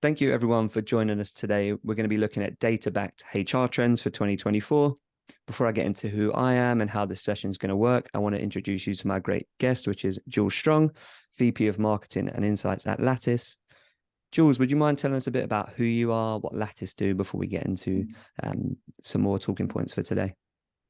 Thank you everyone for joining us today. We're going to be looking at data-backed HR trends for 2024. Before I get into who I am and how this session is going to work, I want to introduce you to my great guest, which is Jules Strong, VP of Marketing and Insights at Lattice. Jules, would you mind telling us a bit about who you are, what Lattice do, before we get into some more talking points for today?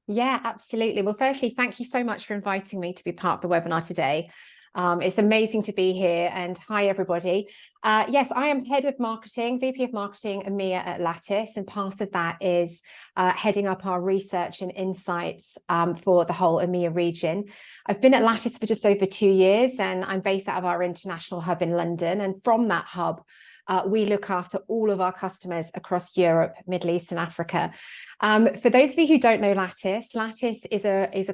Yeah, absolutely. Well, firstly, thank you so much for inviting me to be part of the webinar today. It's amazing to be here, and hi, everybody. Yes, I am Head of Marketing, VP of Marketing EMEA at Lattice, and part of that is heading up our research and insights for the whole EMEA region. I've been at Lattice for just over 2 years, and I'm based out of our international hub in London. And from that hub, we look after all of our customers across Europe, Middle East, and Africa. For those of you who don't know Lattice, Lattice is a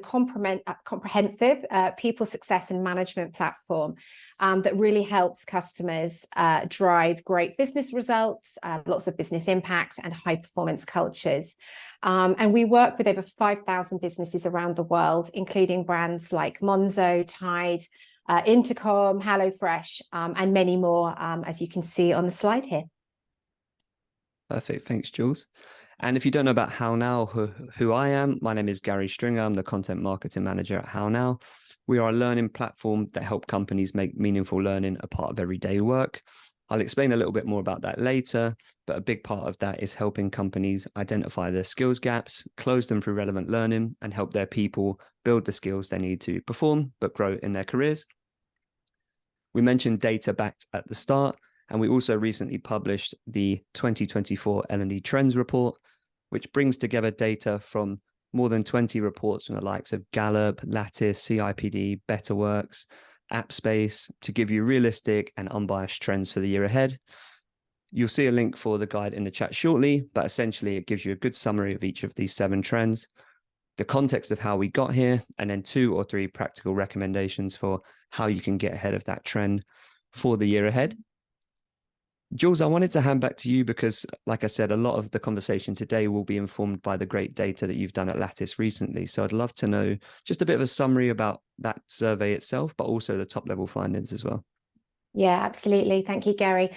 comprehensive people success and management platform that really helps customers drive great business results, lots of business impact, and high performance cultures. And we work with over 5,000 businesses around the world, including brands like Monzo, Tide, Intercom, HelloFresh, and many more, as you can see on the slide here. Perfect. Thanks, Jules. And if you don't know about HowNow, who I am, my name is Gary Stringer. I'm the Content Marketing Manager at HowNow. We are a learning platform that help companies make meaningful learning a part of everyday work. I'll explain a little bit more about that later, but a big part of that is helping companies identify their skills gaps, close them through relevant learning, and help their people build the skills they need to perform but grow in their careers. We mentioned data backed at the start, and we also recently published the 2024 L&D Trends Report, which brings together data from more than 20 reports from the likes of Gallup, Lattice, CIPD, BetterWorks, AppSpace, to give you realistic and unbiased trends for the year ahead. You'll see a link for the guide in the chat shortly, but essentially it gives you a good summary of each of these 7 trends, the context of how we got here, and then 2 or 3 practical recommendations for how you can get ahead of that trend for the year ahead. Jules, I wanted to hand back to you because, like I said, a lot of the conversation today will be informed by the great data that you've done at Lattice recently. So I'd love to know just a bit of a summary about that survey itself, but also the top level findings as well. Yeah, absolutely. Thank you, Gary.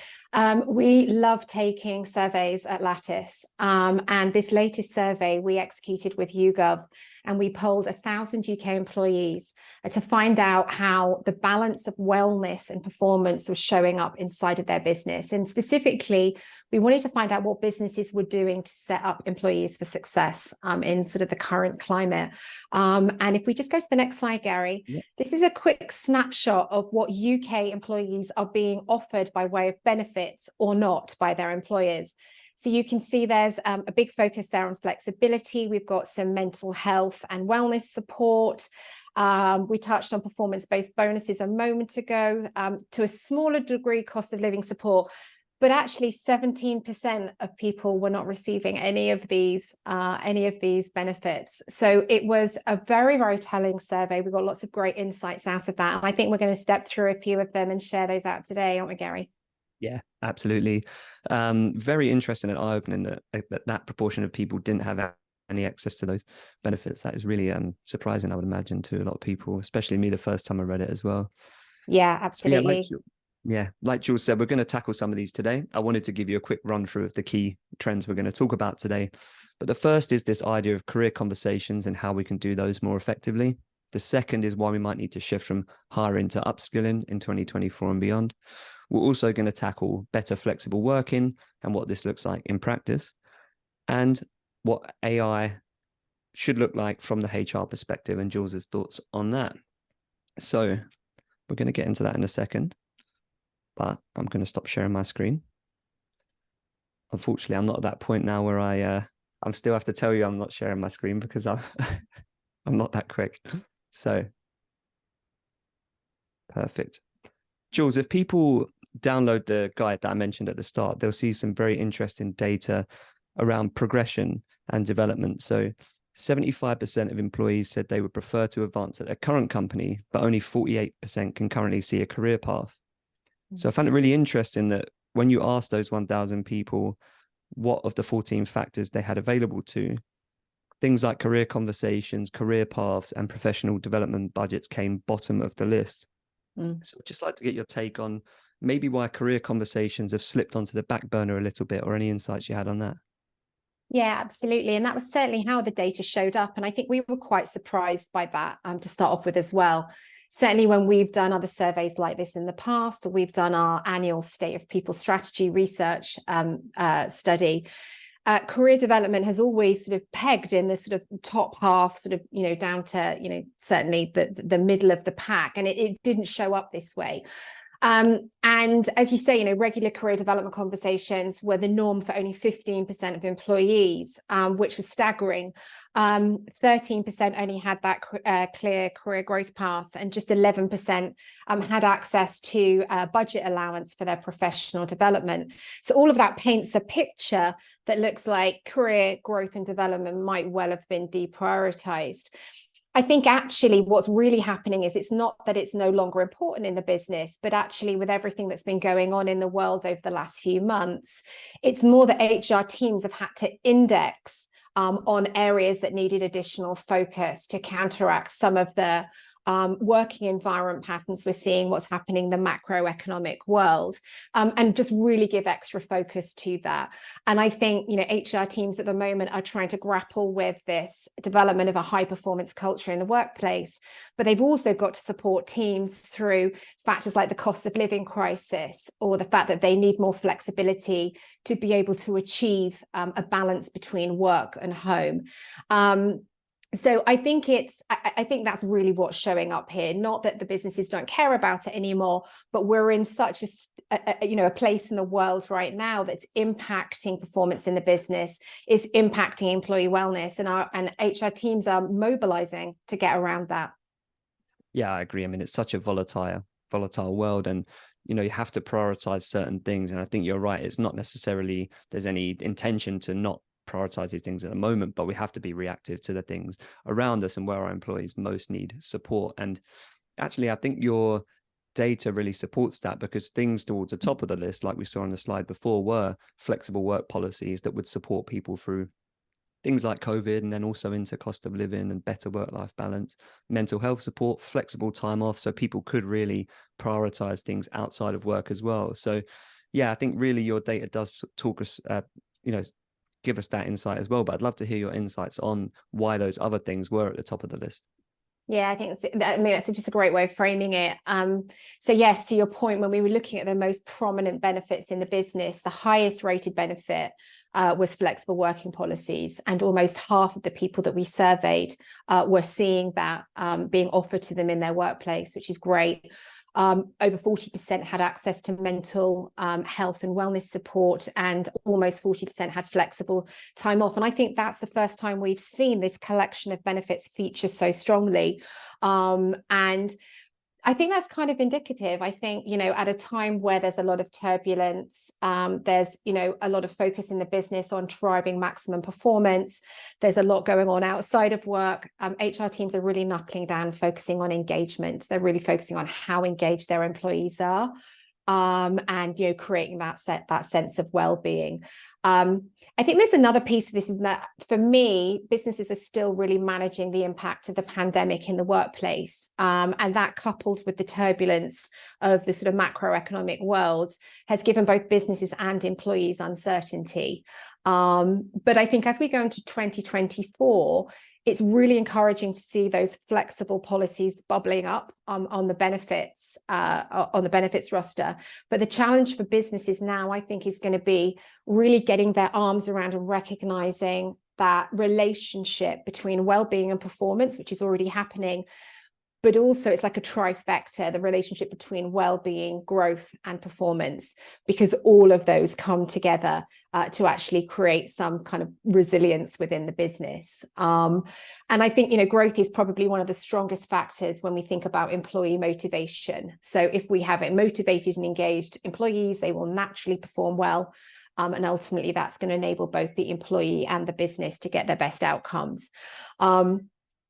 We love taking surveys at Lattice. And this latest survey we executed with YouGov, and we polled 1,000 UK employees to find out how the balance of wellness and performance was showing up inside of their business. And specifically, we wanted to find out what businesses were doing to set up employees for success in sort of the current climate. And if we just go to the next slide, Gary, This is a quick snapshot of what UK employees are being offered by way of benefits or not by their employers. So you can see there's a big focus there on flexibility. We've got some mental health and wellness support. We touched on performance-based bonuses a moment ago, to a smaller degree, cost of living support. But actually 17% of people were not receiving any of these benefits. So it was a very, very telling survey. We got lots of great insights out of that. And I think we're going to step through a few of them and share those out today, aren't we, Gary? Yeah, absolutely. Very interesting and eye-opening that proportion of people didn't have any access to those benefits. That is really surprising, I would imagine, to a lot of people, especially me the first time I read it as well. Yeah, absolutely. So like Jules said, we're going to tackle some of these today. I wanted to give you a quick run through of the key trends we're going to talk about today. But the first is this idea of career conversations and how we can do those more effectively. The second is why we might need to shift from hiring to upskilling in 2024 and beyond. We're also going to tackle better flexible working and what this looks like in practice, and what AI should look like from the HR perspective, and Jules's thoughts on that. So we're going to get into that in a second, but I'm going to stop sharing my screen. Unfortunately, I'm not at that point now where I'm still have to tell you I'm not sharing my screen because I'm not that quick. So perfect. Jules, if people download the guide that I mentioned at the start, they'll see some very interesting data around progression and development. So 75% of employees said they would prefer to advance at their current company, but only 48% can currently see a career path. So I found it really interesting that when you asked those 1,000 people what of the 14 factors they had available to, things like career conversations, career paths, and professional development budgets came bottom of the list. So I'd just like to get your take on maybe why career conversations have slipped onto the back burner a little bit, or any insights you had on that? Yeah, absolutely. And that was certainly how the data showed up. And I think we were quite surprised by that, to start off with as well. Certainly when we've done other surveys like this in the past, or we've done our annual State of People Strategy research study, career development has always sort of pegged in the sort of top half, sort of, down to, certainly the middle of the pack. And it didn't show up this way. And as you say, regular career development conversations were the norm for only 15% of employees, which was staggering. 13% only had that clear career growth path, and just 11% had access to budget allowance for their professional development. So all of that paints a picture that looks like career growth and development might well have been deprioritized. I think actually what's really happening is it's not that it's no longer important in the business, but actually with everything that's been going on in the world over the last few months, it's more that HR teams have had to index on areas that needed additional focus to counteract some of the working environment patterns we're seeing, what's happening in the macroeconomic world, and just really give extra focus to that. And I think, HR teams at the moment are trying to grapple with this development of a high performance culture in the workplace, but they've also got to support teams through factors like the cost of living crisis, or the fact that they need more flexibility to be able to achieve a balance between work and home. So I think that's really what's showing up here. Not that the businesses don't care about it anymore, but we're in such a place in the world right now that's impacting performance in the business, is impacting employee wellness, and HR teams are mobilizing to get around that. Yeah, I agree. I mean, it's such a volatile world, and you have to prioritize certain things. And I think you're right. It's not necessarily there's any intention to not prioritize these things at the moment, but we have to be reactive to the things around us and where our employees most need support. And actually, I think your data really supports that, because things towards the top of the list, like we saw on the slide before, were flexible work policies that would support people through things like COVID, and then also into cost of living and better work-life balance, mental health support, flexible time off, so people could really prioritize things outside of work as well. So yeah, I think really your data does talk us, give us that insight as well. But I'd love to hear your insights on why those other things were at the top of the list. Yeah, I think that's just a great way of framing it. So yes, to your point, when we were looking at the most prominent benefits in the business, the highest rated benefit was flexible working policies, and almost half of the people that we surveyed were seeing that being offered to them in their workplace, which is great. Over 40% had access to mental health and wellness support, and almost 40% had flexible time off. And I think that's the first time we've seen this collection of benefits feature so strongly. And I think that's kind of indicative. I think, at a time where there's a lot of turbulence, there's, a lot of focus in the business on driving maximum performance. There's a lot going on outside of work. HR teams are really knuckling down, focusing on engagement. They're really focusing on how engaged their employees are, and, creating that sense of well-being. I think there's another piece of this, is that for me, businesses are still really managing the impact of the pandemic in the workplace. And that, coupled with the turbulence of the sort of macroeconomic world, has given both businesses and employees uncertainty. But I think as we go into 2024, it's really encouraging to see those flexible policies bubbling up on the benefits roster. But the challenge for businesses now, I think, is going to be really getting their arms around and recognizing that relationship between well-being and performance, which is already happening. But also it's like a trifecta, the relationship between well-being, growth, and performance, because all of those come together to actually create some kind of resilience within the business. And I think, growth is probably one of the strongest factors when we think about employee motivation. So if we have motivated and engaged employees, they will naturally perform well. And ultimately, that's going to enable both the employee and the business to get their best outcomes.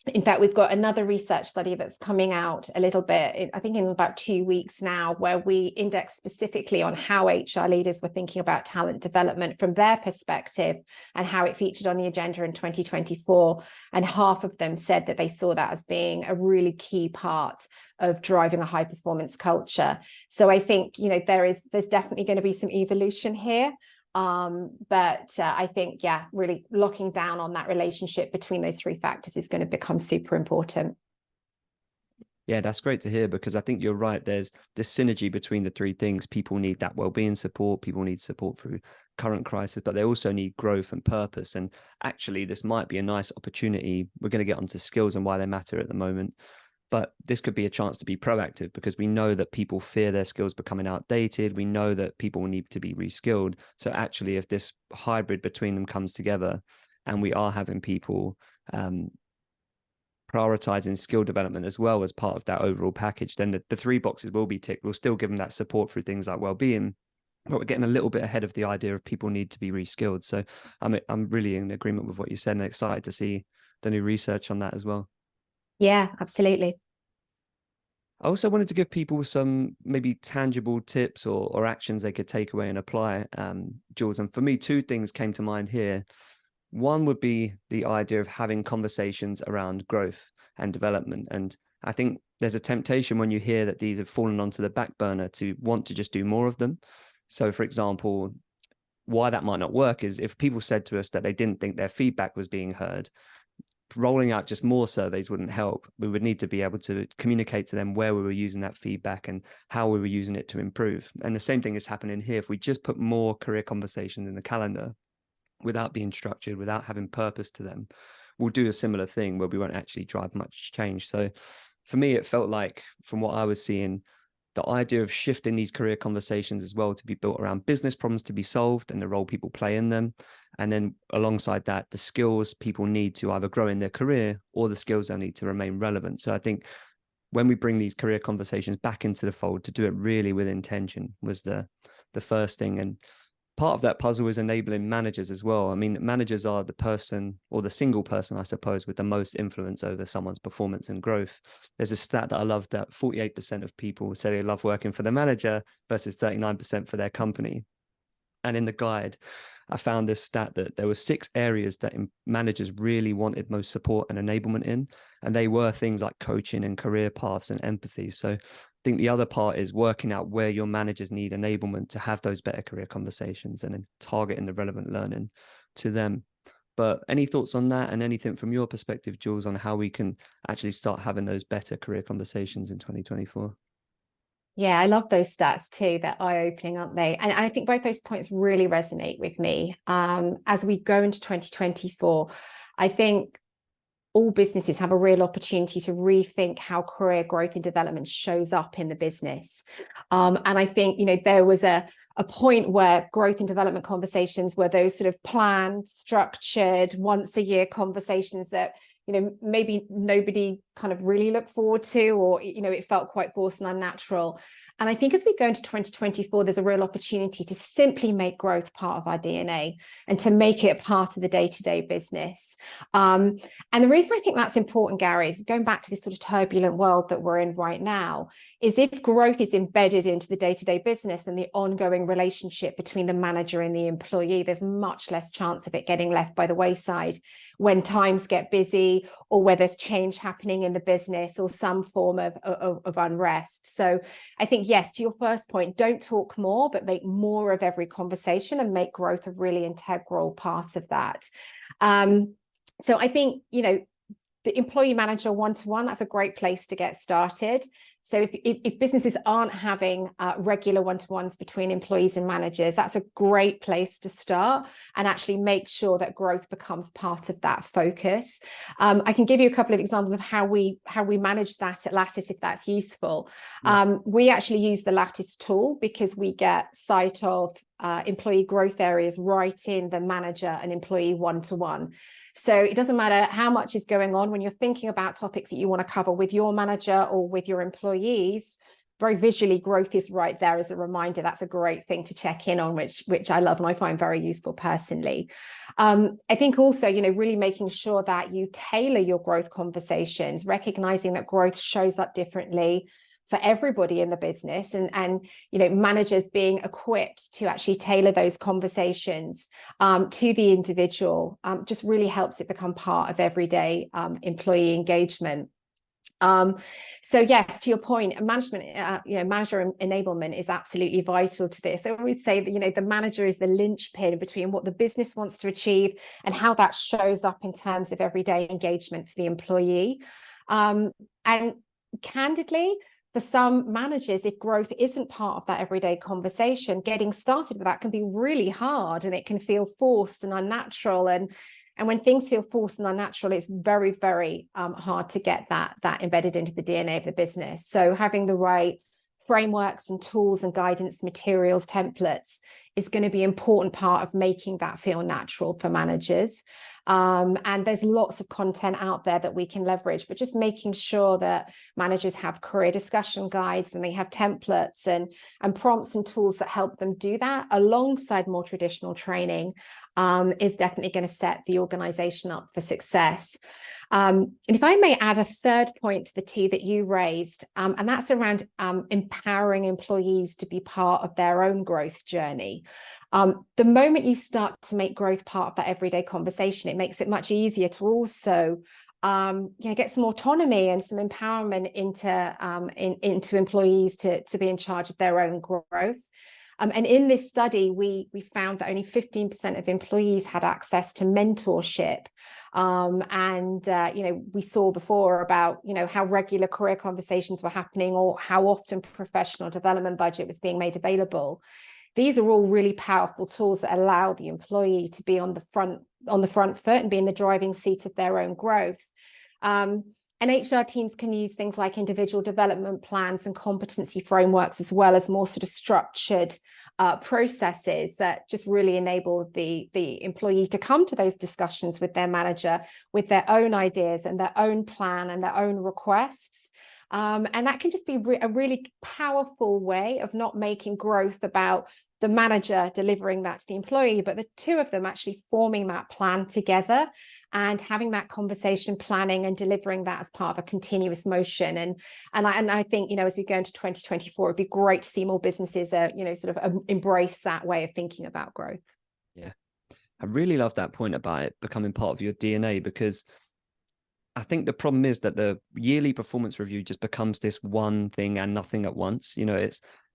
In fact, we've got another research study that's coming out a little bit, I think in about 2 weeks now, where we index specifically on how HR leaders were thinking about talent development from their perspective and how it featured on the agenda in 2024. And half of them said that they saw that as being a really key part of driving a high performance culture. So I think, there's definitely going to be some evolution here. But I think, yeah, really locking down on that relationship between those three factors is going to become super important. Yeah, that's great to hear, because I think you're right. There's this synergy between the three things. People need that well-being support. People need support through current crisis, but they also need growth and purpose. And actually, this might be a nice opportunity. We're going to get onto skills and why they matter at the moment. But this could be a chance to be proactive, because we know that people fear their skills becoming outdated. We know that people will need to be reskilled. So actually, if this hybrid between them comes together and we are having people prioritizing skill development as well as part of that overall package, then the three boxes will be ticked. We'll still give them that support through things like well-being, but we're getting a little bit ahead of the idea of people need to be reskilled. So I'm really in agreement with what you said and excited to see the new research on that as well. Yeah, absolutely. I also wanted to give people some maybe tangible tips or actions they could take away and apply, Jules. And for me, two things came to mind here. One would be the idea of having conversations around growth and development. And I think there's a temptation when you hear that these have fallen onto the back burner to want to just do more of them. So, for example, why that might not work is if people said to us that they didn't think their feedback was being heard, rolling out just more surveys wouldn't help. We would need to be able to communicate to them where we were using that feedback and how we were using it to improve. And the same thing is happening here. If we just put more career conversations in the calendar without being structured, without having purpose to them, we'll do a similar thing where we won't actually drive much change. So for me, it felt like, from what I was seeing, the idea of shifting these career conversations as well to be built around business problems to be solved and the role people play in them. And then alongside that, the skills people need to either grow in their career or the skills they need to remain relevant. So I think when we bring these career conversations back into the fold, to do it really with intention was the first thing. And part of that puzzle is enabling managers as well. I mean, managers are the person, or the single person, I suppose, with the most influence over someone's performance and growth. There's a stat that I love, that 48% of people say they love working for the manager versus 39% for their company. And in the guide, I found this stat that there were 6 areas that managers really wanted most support and enablement in. And they were things like coaching and career paths and empathy. So I think the other part is working out where your managers need enablement to have those better career conversations and then targeting the relevant learning to them. But any thoughts on that, and anything from your perspective, Jules, on how we can actually start having those better career conversations in 2024? Yeah, I love those stats too. They're eye-opening, aren't they? And I think both those points really resonate with me. As we go into 2024, I think all businesses have a real opportunity to rethink how career growth and development shows up in the business. And I think, there was a point where growth and development conversations were those sort of planned, structured, once a year conversations that, maybe nobody kind of really looked forward to, or, it felt quite forced and unnatural. And I think as we go into 2024, there's a real opportunity to simply make growth part of our DNA and to make it a part of the day-to-day business. And the reason I think that's important, Gary, is going back to this sort of turbulent world that we're in right now, is if growth is embedded into the day-to-day business and the ongoing relationship between the manager and the employee, there's much less chance of it getting left by the wayside when times get busy, or where there's change happening in the business or some form of unrest. So I think, yes, to your first point, don't talk more, but make more of every conversation and make growth a really integral part of that. So I think, the employee manager one-to-one, that's a great place to get started. So if businesses aren't having regular one-to-ones between employees and managers, that's a great place to start and actually make sure that growth becomes part of that focus. I can give you a couple of examples of how we manage that at Lattice, if that's useful. Yeah. We actually use the Lattice tool because we get sight of employee growth areas right in the manager and employee one-to-one. So it doesn't matter how much is going on when you're thinking about topics that you want to cover with your manager or with your employees, very visually, growth is right there as a reminder. That's a great thing to check in on, which I love and I find very useful personally. I think also, really making sure that you tailor your growth conversations, recognizing that growth shows up differently for everybody in the business, and managers being equipped to actually tailor those conversations to the individual just really helps it become part of everyday employee engagement. So yes, to your point, management, manager enablement is absolutely vital to this. I always say that, the manager is the linchpin between what the business wants to achieve and how that shows up in terms of everyday engagement for the employee. And candidly, for some managers, if growth isn't part of that everyday conversation, getting started with that can be really hard, and it can feel forced and unnatural. And when things feel forced and unnatural, it's very, very hard to get that embedded into the DNA of the business. So having the right frameworks and tools and guidance materials, templates, is going to be an important part of making that feel natural for managers. And there's lots of content out there that we can leverage, but just making sure that managers have career discussion guides and they have templates and prompts and tools that help them do that alongside more traditional training is definitely going to set the organization up for success. And if I may add a third point to the two that you raised, and that's around empowering employees to be part of their own growth journey. The moment you start to make growth part of that everyday conversation, it makes it much easier to also get some autonomy and some empowerment into employees to be in charge of their own growth. And in this study, we found that only 15% of employees had access to mentorship. We saw before about, how regular career conversations were happening or how often professional development budget was being made available. These are all really powerful tools that allow the employee to be on the front foot and be in the driving seat of their own growth. And HR teams can use things like individual development plans and competency frameworks, as well as more sort of structured processes that just really enable the employee to come to those discussions with their manager with their own ideas and their own plan and their own requests. And that can just be a really powerful way of not making growth about the manager delivering that to the employee, but the two of them actually forming that plan together and having that conversation, planning and delivering that as part of a continuous motion. And I think, as we go into 2024, it'd be great to see more businesses, embrace that way of thinking about growth. Yeah, I really love that point about it becoming part of your DNA, because I think the problem is that the yearly performance review just becomes this one thing and nothing at once.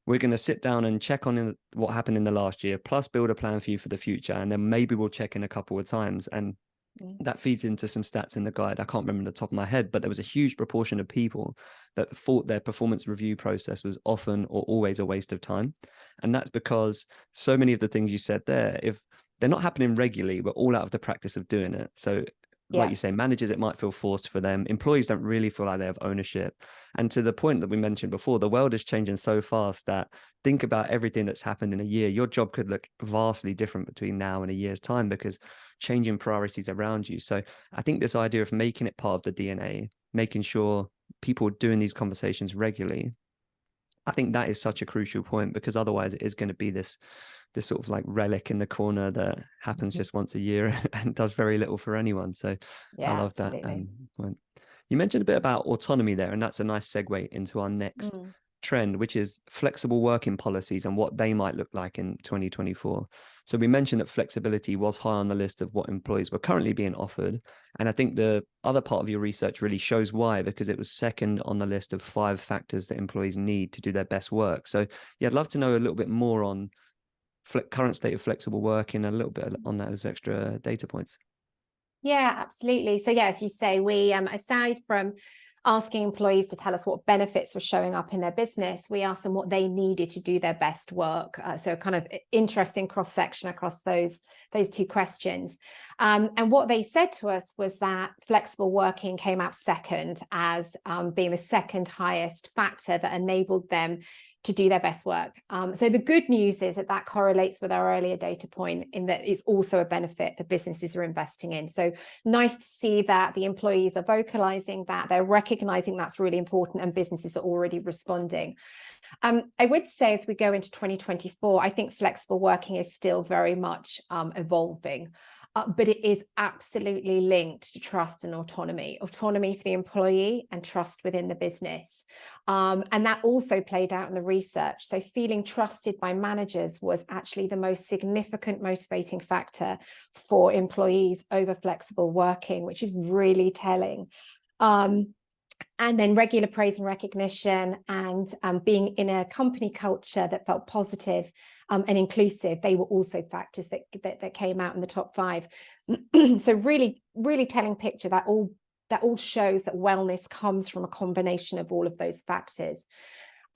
We're going to sit down and check on what happened in the last year, plus build a plan for you for the future. And then maybe we'll check in a couple of times. And that feeds into some stats in the guide. I can't remember the top of my head, but there was a huge proportion of people that thought their performance review process was often or always a waste of time. And that's because so many of the things you said there, if they're not happening regularly, we're all out of the practice of doing it. So like you say, managers, it might feel forced for them. Employees don't really feel like they have ownership. And to the point that we mentioned before, the world is changing so fast that think about everything that's happened in a year. Your job could look vastly different between now and a year's time because changing priorities around you. So I think this idea of making it part of the DNA, making sure people are doing these conversations regularly, I think that is such a crucial point, because otherwise it is going to be this sort of like relic in the corner that happens just once a year and does very little for anyone. So I love that point. You mentioned a bit about autonomy there, and that's a nice segue into our next trend, which is flexible working policies and what they might look like in 2024. So we mentioned that flexibility was high on the list of what employees were currently being offered. And I think the other part of your research really shows why, because it was second on the list of 5 factors that employees need to do their best work. So I'd love to know a little bit more on current state of flexible working, a little bit on those extra data points. Yeah, absolutely. So as you say, we aside from asking employees to tell us what benefits were showing up in their business, we asked them what they needed to do their best work. So kind of interesting cross-section across those 2 questions. And what they said to us was that flexible working came out second as being the second highest factor that enabled them to do their best work. So the good news is that correlates with our earlier data point in that it's also a benefit that businesses are investing in. So nice to see that the employees are vocalizing that, they're recognizing that's really important, and businesses are already responding. I would say as we go into 2024, I think flexible working is still very much evolving. But it is absolutely linked to trust and autonomy for the employee and trust within the business. And that also played out in the research. So feeling trusted by managers was actually the most significant motivating factor for employees over flexible working, which is really telling. And then regular praise and recognition, and being in a company culture that felt positive and inclusive, they were also factors that came out in the top 5. So really, really telling picture that all shows that wellness comes from a combination of all of those factors.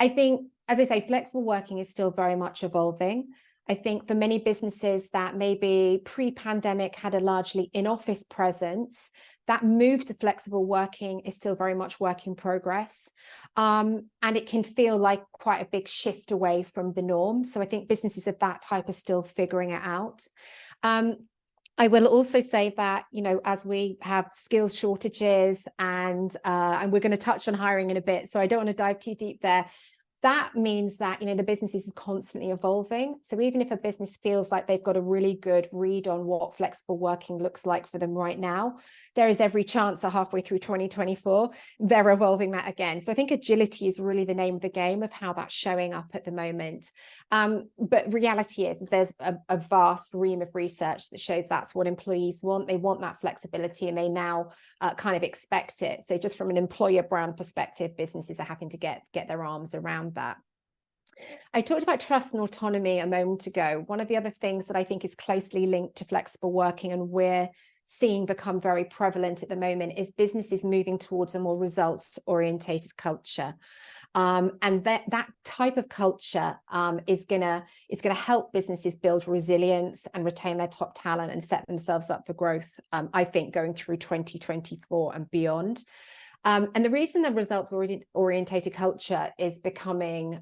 I think, as I say, flexible working is still very much evolving. I think for many businesses that maybe pre-pandemic had a largely in-office presence, that move to flexible working is still very much work in progress. And it can feel like quite a big shift away from the norm. So I think businesses of that type are still figuring it out. I will also say that, you know, as we have skills shortages and we're going to touch on hiring in a bit, so I don't want to dive too deep there. That means that, you know, the business is constantly evolving. So even if a business feels like they've got a really good read on what flexible working looks like for them right now, there is every chance that halfway through 2024, they're evolving that again. So I think agility is really the name of the game of how that's showing up at the moment. But reality is there's a vast ream of research that shows that's what employees want. They want that flexibility, and they now kind of expect it. So just from an employer brand perspective, businesses are having to get their arms around that. I talked about trust and autonomy a moment ago. One of the other things that I think is closely linked to flexible working, and we're seeing become very prevalent at the moment, is businesses moving towards a more results orientated culture. And that type of culture is gonna help businesses build resilience and retain their top talent and set themselves up for growth, I think, going through 2024 and beyond. And the reason that results orientated culture is becoming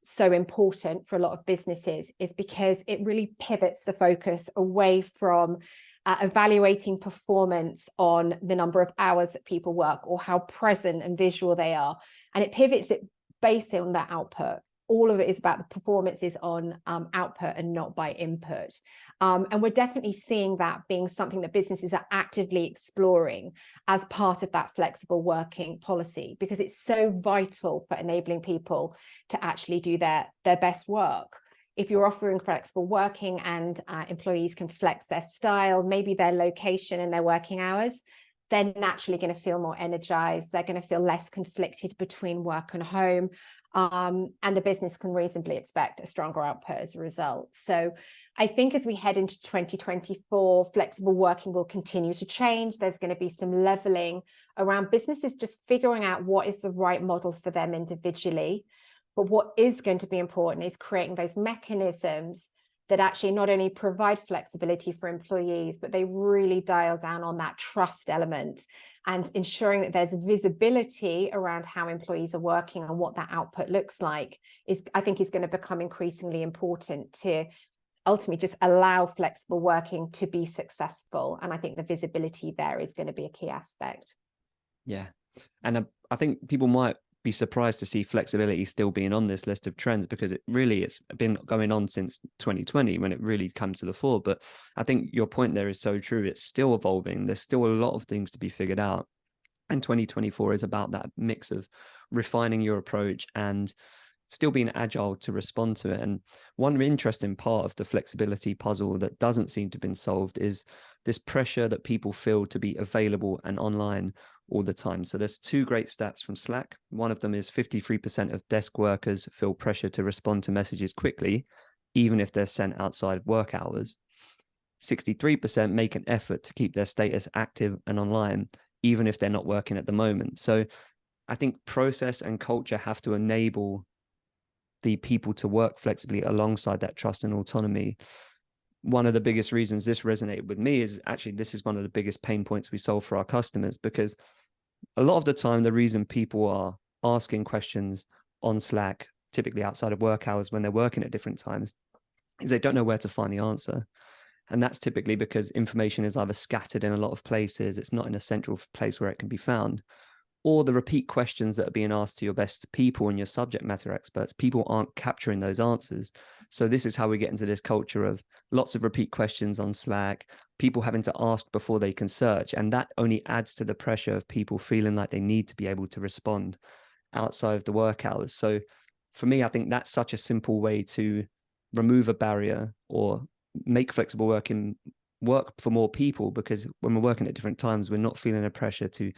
so important for a lot of businesses is because it really pivots the focus away from evaluating performance on the number of hours that people work or how present and visual they are. And it pivots it based on that output. All of it is about the performances on output and not by input. And we're definitely seeing that being something that businesses are actively exploring as part of that flexible working policy, because it's so vital for enabling people to actually do their best work. If you're offering flexible working and employees can flex their style, maybe their location and their working hours, they're naturally going to feel more energized. They're going to feel less conflicted between work and home. And the business can reasonably expect a stronger output as a result. So I think as we head into 2024, flexible working will continue to change. There's going to be some leveling around businesses just figuring out what is the right model for them individually. But what is going to be important is creating those mechanisms that actually not only provide flexibility for employees, but they really dial down on that trust element, and ensuring that there's visibility around how employees are working and what that output looks like I think is going to become increasingly important to ultimately just allow flexible working to be successful. And I think the visibility there is going to be a key aspect. Yeah. And I think people might be surprised to see flexibility still being on this list of trends, because it's been going on since 2020 when it really came to the fore. But I think your point there is so true. It's still evolving. There's still a lot of things to be figured out. And 2024 is about that mix of refining your approach and still being agile to respond to it. And one interesting part of the flexibility puzzle that doesn't seem to have been solved is this pressure that people feel to be available and online all the time. So there's 2 great stats from Slack. One of them is 53% of desk workers feel pressure to respond to messages quickly, even if they're sent outside of work hours. 63% make an effort to keep their status active and online, even if they're not working at the moment. So I think process and culture have to enable the people to work flexibly alongside that trust and autonomy. One of the biggest reasons this resonated with me is actually this is one of the biggest pain points we solve for our customers, because a lot of the time the reason people are asking questions on Slack typically outside of work hours when they're working at different times, is they don't know where to find the answer. And that's typically because information is either scattered in a lot of places, it's not in a central place where it can be found, or the repeat questions that are being asked to your best people and your subject matter experts, people aren't capturing those answers. So this is how we get into this culture of lots of repeat questions on Slack, people having to ask before they can search. And that only adds to the pressure of people feeling like they need to be able to respond outside of the work hours. So for me, I think that's such a simple way to remove a barrier or make flexible working work for more people, because when we're working at different times, we're not feeling a pressure to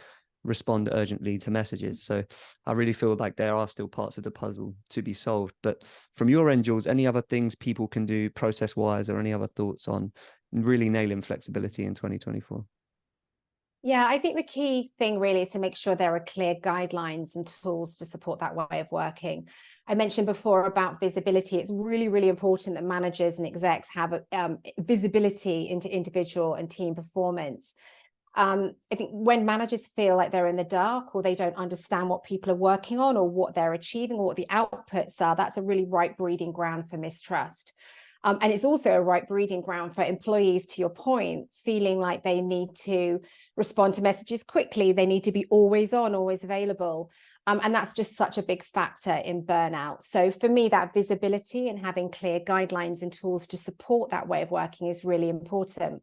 respond urgently to messages. So I really feel like there are still parts of the puzzle to be solved. But from your end, Jules, any other things people can do process wise, or any other thoughts on really nailing flexibility in 2024? Yeah, I think the key thing really is to make sure there are clear guidelines and tools to support that way of working. I mentioned before about visibility. It's really, really important that managers and execs have visibility into individual and team performance. I think when managers feel like they're in the dark, or they don't understand what people are working on or what they're achieving or what the outputs are, that's a really ripe breeding ground for mistrust. And it's also a ripe breeding ground for employees, to your point, feeling like they need to respond to messages quickly. They need to be always on, always available. And that's just such a big factor in burnout. So for me, that visibility and having clear guidelines and tools to support that way of working is really important.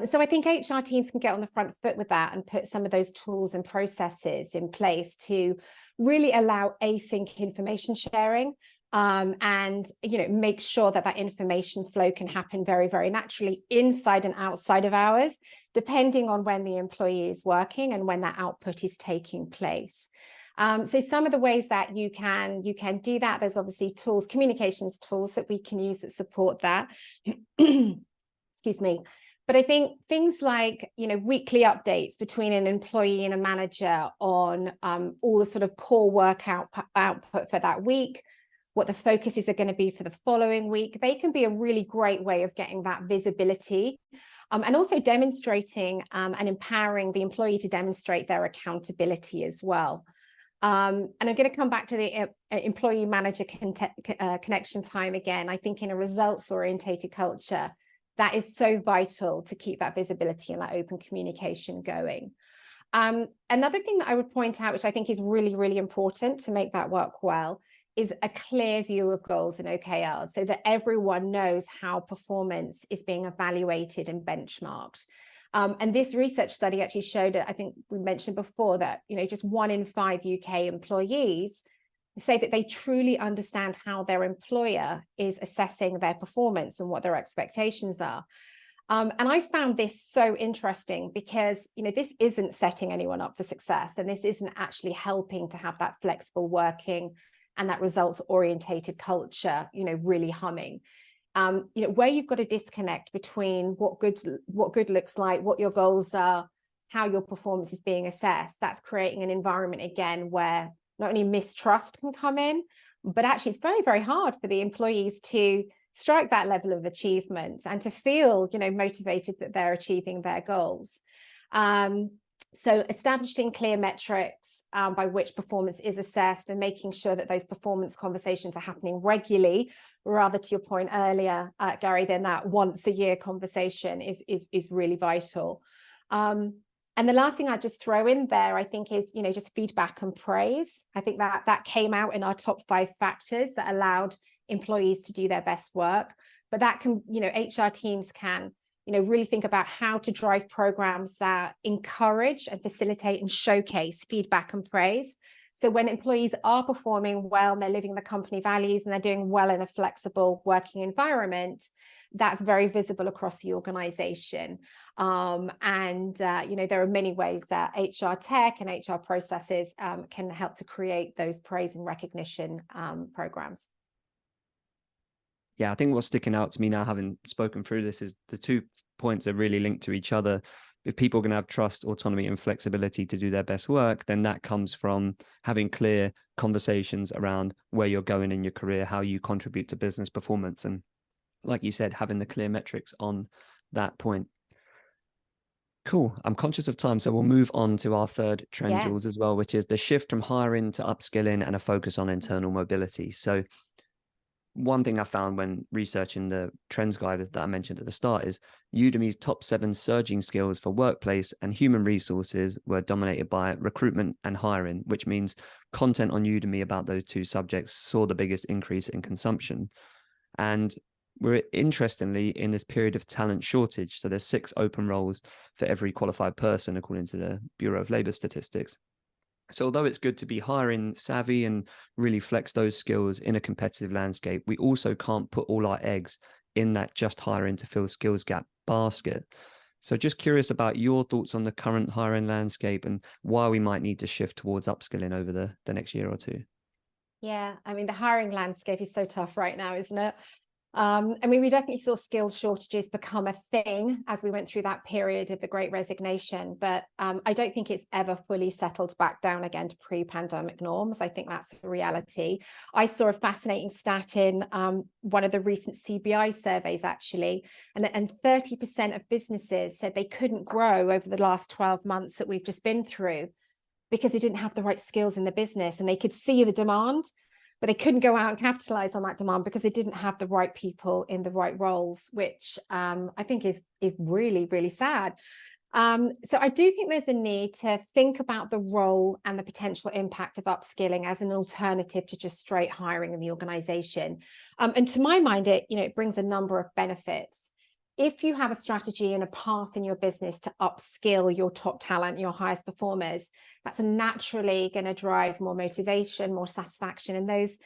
So I think HR teams can get on the front foot with that and put some of those tools and processes in place to really allow async information sharing, and make sure that that information flow can happen very, very naturally inside and outside of hours, depending on when the employee is working and when that output is taking place. So some of the ways that you can do that, there's obviously tools, communications tools that we can use that support that. Excuse me. But I think things like, weekly updates between an employee and a manager on all the sort of core work output for that week, what the focuses are going to be for the following week, they can be a really great way of getting that visibility, and also demonstrating and empowering the employee to demonstrate their accountability as well. And I'm going to come back to the employee manager connection time again. I think in a results orientated culture, that is so vital to keep that visibility and that open communication going. Another thing that I would point out, which I think is really, really important to make that work well, is a clear view of goals and OKRs, so that everyone knows how performance is being evaluated and benchmarked. And this research study actually showed, I think we mentioned before, that just 1 in 5 UK employees say that they truly understand how their employer is assessing their performance and what their expectations are. And I found this so interesting because, this isn't setting anyone up for success, and this isn't actually helping to have that flexible working and that results orientated culture, really humming. Where you've got a disconnect between what good looks like, what your goals are, how your performance is being assessed, that's creating an environment again where not only mistrust can come in, but actually it's very, very hard for the employees to strike that level of achievement and to feel, motivated that they're achieving their goals. So establishing clear metrics by which performance is assessed, and making sure that those performance conversations are happening regularly, rather, to your point earlier, Gary, than that once a year conversation is really vital. And the last thing I'd just throw in there, I think, is, just feedback and praise. I think that came out in our top 5 factors that allowed employees to do their best work. But that can, HR teams can, really think about how to drive programs that encourage and facilitate and showcase feedback and praise. So when employees are performing well and they're living the company values and they're doing well in a flexible working environment, that's very visible across the organization. There are many ways that HR tech and HR processes can help to create those praise and recognition programs. Yeah, I think what's sticking out to me now, having spoken through this, is the 2 points are really linked to each other. If people are going to have trust, autonomy, and flexibility to do their best work, then that comes from having clear conversations around where you're going in your career, how you contribute to business performance, and, like you said, having the clear metrics on that point. Cool. I'm conscious of time, so we'll move on to our third trend, Yeah. Jules, as well, which is the shift from hiring to upskilling and a focus on internal mobility. So one thing I found when researching the trends guide that I mentioned at the start is Udemy's top 7 surging skills for workplace and human resources were dominated by recruitment and hiring, which means content on Udemy about those two subjects saw the biggest increase in consumption. And we're interestingly in this period of talent shortage. So there's 6 open roles for every qualified person, according to the Bureau of Labor Statistics. So although it's good to be hiring savvy and really flex those skills in a competitive landscape, we also can't put all our eggs in that just hiring to fill skills gap basket. So just curious about your thoughts on the current hiring landscape and why we might need to shift towards upskilling over the next year or two. Yeah, I mean, the hiring landscape is so tough right now, isn't it? I mean, we definitely saw skills shortages become a thing as we went through that period of the Great Resignation, but I don't think it's ever fully settled back down again to pre-pandemic norms. I think that's the reality. I saw a fascinating stat in one of the recent CBI surveys, actually, and 30% of businesses said they couldn't grow over the last 12 months that we've just been through because they didn't have the right skills in the business, and they could see the demand, but they couldn't go out and capitalize on that demand because they didn't have the right people in the right roles, which I think is really, really sad. So I do think there's a need to think about the role and the potential impact of upskilling as an alternative to just straight hiring in the organization. And to my mind, it brings a number of benefits. If you have a strategy and a path in your business to upskill your top talent, your highest performers, that's naturally going to drive more motivation, more satisfaction. And those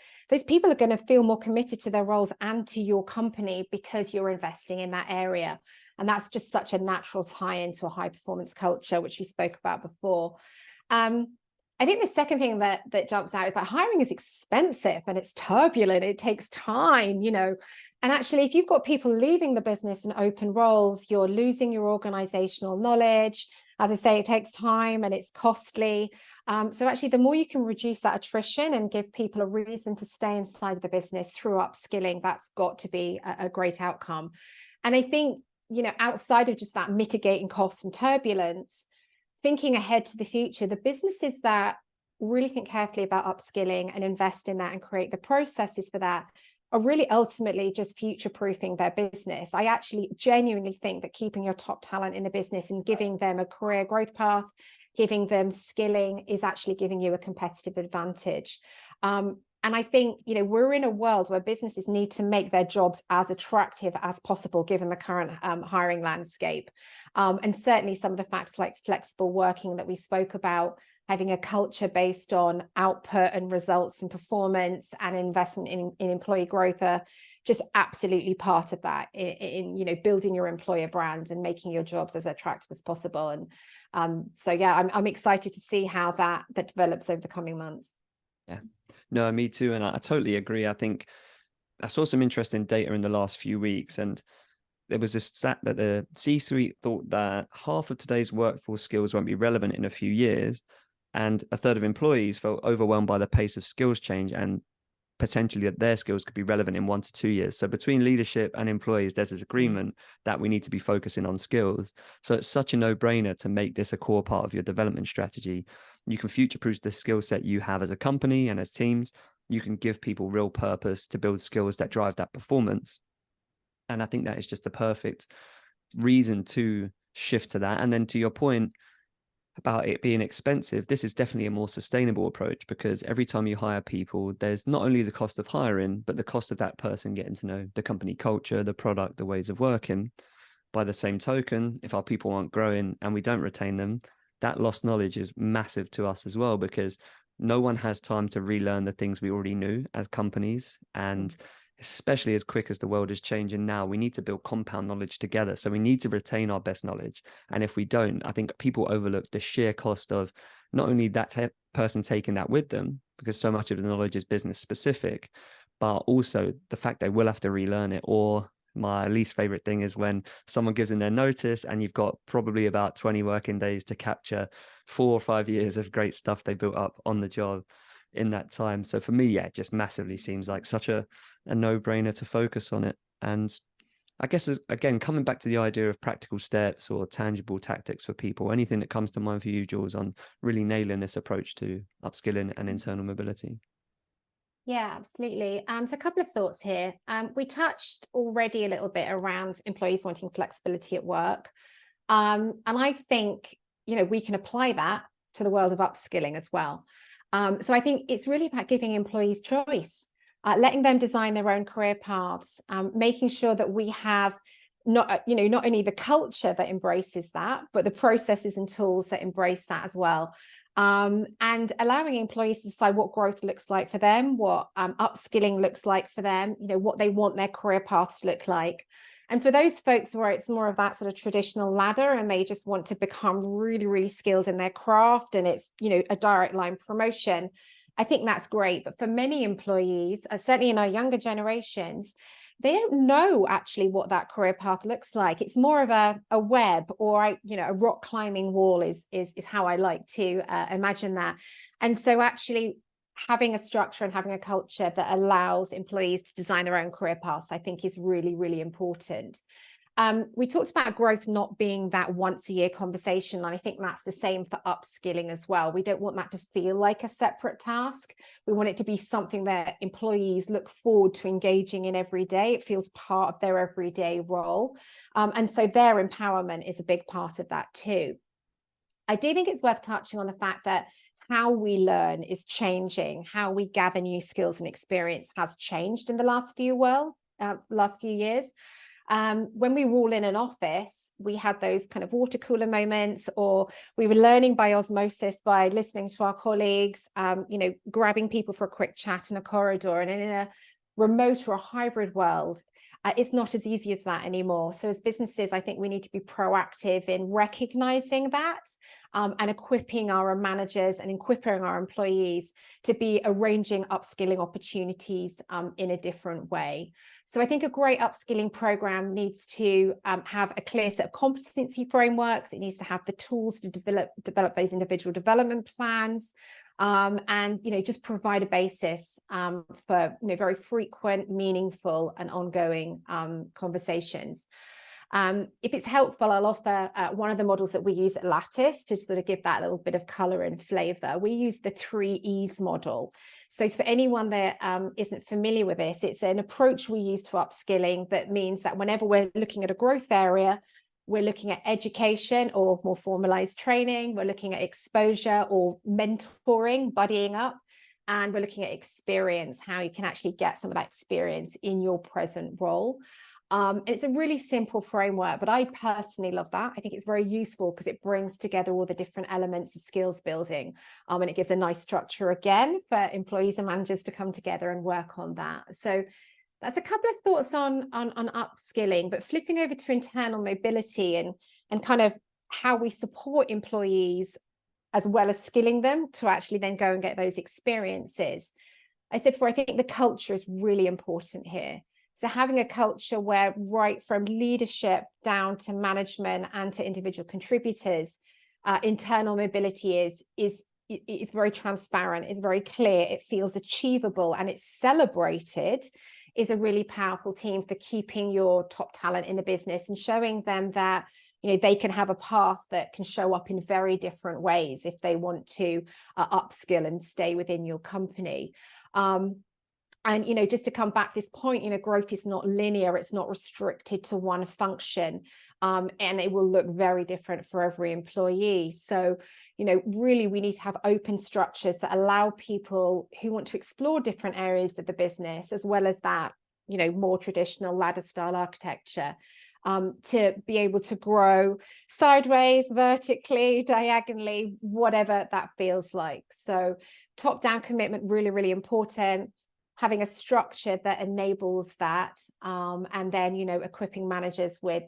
people are going to feel more committed to their roles and to your company because you're investing in that area. And that's just such a natural tie into a high performance culture, which we spoke about before. I think the second thing that jumps out is that hiring is expensive and it's turbulent. It takes time, and actually, if you've got people leaving the business in open roles, you're losing your organizational knowledge. As I say, it takes time and it's costly. So actually, the more you can reduce that attrition and give people a reason to stay inside of the business through upskilling, that's got to be a great outcome. And I think, outside of just that mitigating costs and turbulence, thinking ahead to the future, the businesses that really think carefully about upskilling and invest in that and create the processes for that are really ultimately just future-proofing their business. I actually genuinely think that keeping your top talent in a business and giving them a career growth path, giving them skilling is actually giving you a competitive advantage. And I think, we're in a world where businesses need to make their jobs as attractive as possible, given the current hiring landscape. And certainly some of the factors like flexible working that we spoke about, having a culture based on output and results and performance and investment in employee growth are just absolutely part of that in building your employer brand and making your jobs as attractive as possible. And so, yeah, I'm excited to see how that develops over the coming months. Yeah, no, me too. And I totally agree. I think I saw some interesting data in the last few weeks, and there was a stat that the C-suite thought that half of today's workforce skills won't be relevant in a few years, and a third of employees felt overwhelmed by the pace of skills change and potentially that their skills could be relevant in 1 to 2 years. So between leadership and employees, there's this agreement that we need to be focusing on skills. So it's such a no-brainer to make this a core part of your development strategy. You can future-proof the skill set you have as a company and as teams. You can give people real purpose to build skills that drive that performance. And I think that is just a perfect reason to shift to that. And then to your point about it being expensive, this is definitely a more sustainable approach, because every time you hire people, there's not only the cost of hiring, but the cost of that person getting to know the company culture, the product, the ways of working. By the same token, if our people aren't growing and we don't retain them, that lost knowledge is massive to us as well, because no one has time to relearn the things we already knew as companies. And especially as quick as the world is changing now, we need to build compound knowledge together. So we need to retain our best knowledge. And if we don't, I think people overlook the sheer cost of not only that person taking that with them, because so much of the knowledge is business specific, but also the fact they will have to relearn it. Or my least favorite thing is when someone gives in their notice and you've got probably about 20 working days to capture 4 or 5 years of great stuff they built up on the job in that time. So for me, yeah, it just massively seems like such a no-brainer to focus on it. And I guess, again, coming back to the idea of practical steps or tangible tactics for people, anything that comes to mind for you, Jules, on really nailing this approach to upskilling and internal mobility? Yeah, absolutely. So a couple of thoughts here. We touched already a little bit around employees wanting flexibility at work. And I think, we can apply that to the world of upskilling as well. So I think it's really about giving employees choice, letting them design their own career paths, making sure that we have not only the culture that embraces that, but the processes and tools that embrace that as well. And allowing employees to decide what growth looks like for them, what upskilling looks like for them, what they want their career path to look like. And for those folks where it's more of that sort of traditional ladder and they just want to become really, really skilled in their craft and it's, a direct line promotion, I think that's great. But for many employees, certainly in our younger generations, they don't know actually what that career path looks like. It's more of a web or a rock climbing wall is how I like to imagine that. And so actually having a structure and having a culture that allows employees to design their own career paths, I think is really, really important. We talked about growth not being that once a year conversation, and I think that's the same for upskilling as well. We don't want that to feel like a separate task. We want it to be something that employees look forward to engaging in every day. It feels part of their everyday role. And so their empowerment is a big part of that too. I do think it's worth touching on the fact that how we learn is changing. How we gather new skills and experience has changed in the last few years. When we were all in an office, we had those kind of water cooler moments, or we were learning by osmosis by listening to our colleagues, grabbing people for a quick chat in a corridor. And in a remote or a hybrid world, it's not as easy as that anymore. So as businesses, I think we need to be proactive in recognizing that and equipping our managers and equipping our employees to be arranging upskilling opportunities in a different way. So I think a great upskilling program needs to have a clear set of competency frameworks. It needs to have the tools to develop those individual development plans. And just provide a basis for very frequent, meaningful, and ongoing conversations. If it's helpful, I'll offer one of the models that we use at Lattice to sort of give that little bit of color and flavor. We use the 3 E's model. So for anyone that isn't familiar with this, it's an approach we use to upskilling that means that whenever we're looking at a growth area, we're looking at education or more formalized training. We're looking at exposure or mentoring, buddying up. And we're looking at experience, how you can actually get some of that experience in your present role. And it's a really simple framework, but I personally love that. I think it's very useful because it brings together all the different elements of skills building. And it gives a nice structure again for employees and managers to come together and work on that. So that's a couple of thoughts on upskilling, but flipping over to internal mobility and kind of how we support employees as well as skilling them to actually then go and get those experiences. I said before, I think the culture is really important here. So having a culture where right from leadership down to management and to individual contributors, internal mobility is very transparent, is very clear, it feels achievable, and it's celebrated, is a really powerful team for keeping your top talent in the business and showing them that they can have a path that can show up in very different ways if they want to upskill and stay within your company. And, just to come back this point, growth is not linear. It's not restricted to one function. And it will look very different for every employee. So, really, we need to have open structures that allow people who want to explore different areas of the business, as well as that, more traditional ladder style architecture, to be able to grow sideways, vertically, diagonally, whatever that feels like. So top-down commitment, really, really important. Having a structure that enables that, and then equipping managers with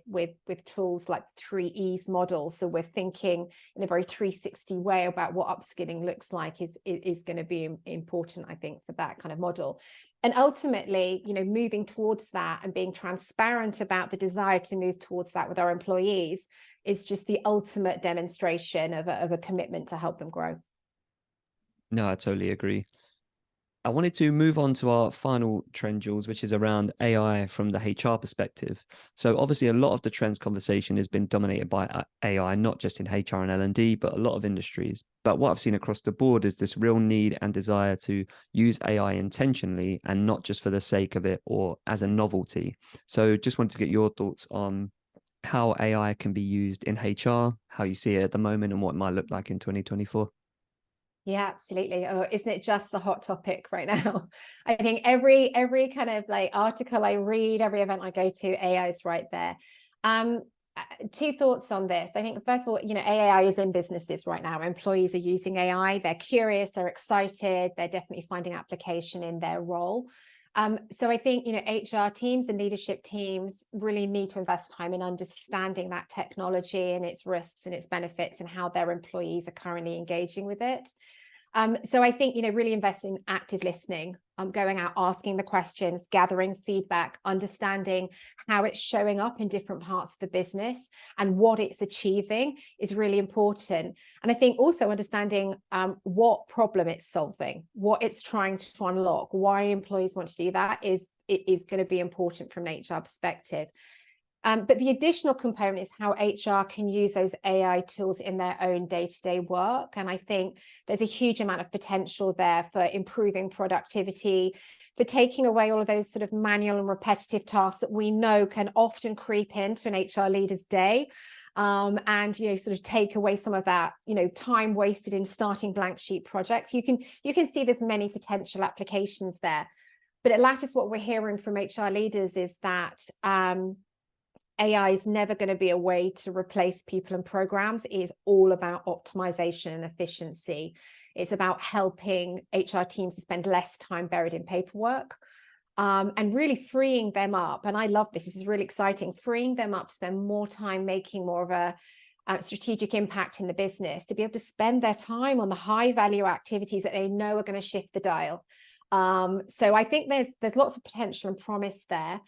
tools like 3 E's model. So we're thinking in a very 360 way about what upskilling looks like is going to be important, I think, for that kind of model. And ultimately, moving towards that and being transparent about the desire to move towards that with our employees is just the ultimate demonstration of a commitment to help them grow. No, I totally agree. I wanted to move on to our final trend, Jules, which is around AI from the HR perspective. So obviously a lot of the trends conversation has been dominated by AI, not just in HR and L&D, but a lot of industries. But what I've seen across the board is this real need and desire to use AI intentionally and not just for the sake of it or as a novelty. So just wanted to get your thoughts on how AI can be used in HR, how you see it at the moment, and what it might look like in 2024. Yeah, absolutely. Oh, isn't it just the hot topic right now? I think every kind of like article I read, every event I go to, AI is right there. Um, Two thoughts on this. I think first of all, AI is in businesses right now. Employees are using AI. They're curious, they're excited, they're definitely finding application in their role. So I think, HR teams and leadership teams really need to invest time in understanding that technology and its risks and its benefits and how their employees are currently engaging with it. So I think, really investing in active listening, going out, asking the questions, gathering feedback, understanding how it's showing up in different parts of the business and what it's achieving is really important. And I think also understanding what problem it's solving, what it's trying to unlock, why employees want to do that is going to be important from an HR perspective. But the additional component is how HR can use those AI tools in their own day-to-day work. And I think there's a huge amount of potential there for improving productivity, for taking away all of those sort of manual and repetitive tasks that we know can often creep into an HR leader's day. And sort of take away some of that time wasted in starting blank sheet projects. You can see there's many potential applications there. But at Lattice, what we're hearing from HR leaders is that AI is never going to be a way to replace people and programs. It is all about optimization and efficiency. It's about helping HR teams to spend less time buried in paperwork, and really freeing them up. And I love this. This is really exciting. Freeing them up to spend more time making more of a strategic impact in the business, to be able to spend their time on the high value activities that they know are going to shift the dial. So I think there's lots of potential and promise there.